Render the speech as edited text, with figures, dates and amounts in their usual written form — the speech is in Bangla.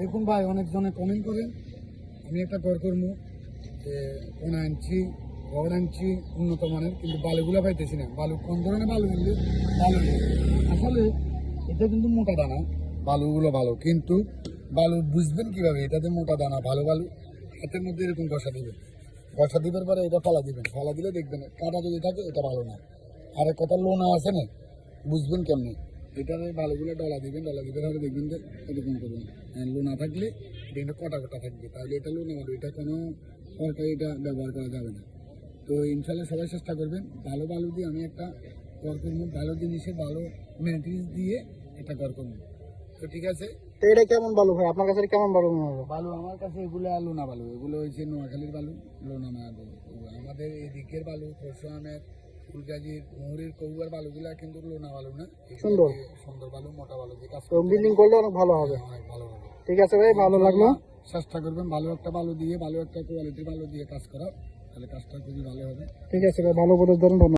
দেখুন ভাই, অনেকজনে কমেন্ট করেন আমি একটা কর করবো যে কোন আনছি রড আনছি উন্নত মানের, কিন্তু বালুগুলো পাইতেছি না। বালু কোন ধরনের বালু কিন্তু ভালো নেই আসলে। এটা কিন্তু মোটা দানা বালুগুলো ভালো, কিন্তু বালু বুঝবেন কিভাবে এটাতে মোটা দানা ভালো বালু? হাতের মধ্যে এরকম ঘষা দিবার পরে এটা ফালা দিবেন, ফালা দিলে দেখবেন কাটা যদি থাকে এটা ভালো না। আর এক কথা লোনা আছে না, বুঝবেন কেমনি? এটার বালুগুলো ডলা দিবেন হলে দেখবেন যে এরকম করবেন। লোনা থাকলে এটা কিন্তু কটা কটা থাকবে, তাহলে এটা লোনা বালু, এটা কোনো সরকারি এটা ব্যবহার করা যাবে না। তো ইনশাল্লাহ সবাই চেষ্টা করবেন ভালো বালু দিয়ে আমি একটা কর করবো, ভালো জিনিসে ভালো মেনটেন্স দিয়ে এটা কর করবো। তো ঠিক আছে, তো এটা কেমন বালু ভাই, আপনার কাছে কেমন বালু মনে হবে? বালু আমার কাছে এগুলো লোনা বালু, এগুলো হয়েছে নোয়াখালীর বালু, লোনা না বালু। আমাদের এই দিকের বালু পরশুরামের ফুলগাজীর মুহুরীর কৌয়ার বালুগুলা কিন্তু লোনা বালু না, সুন্দর সুন্দর বালু, মোটা বালু দিয়ে কাজ বিল্ডিং করলে অনেক ভালো হবে। অনেক ভালো হবে। ঠিক আছে ভাই, ভালো লাগলো। চেষ্টা করবেন ভালো একটা বালু দিয়ে, ভালো একটা কোয়ালিটির বালু দিয়ে কাজ করা, তাহলে কাজটা খুবই ভালো হবে। ঠিক আছে ভাই, ভালো উপদেশ ধরুন।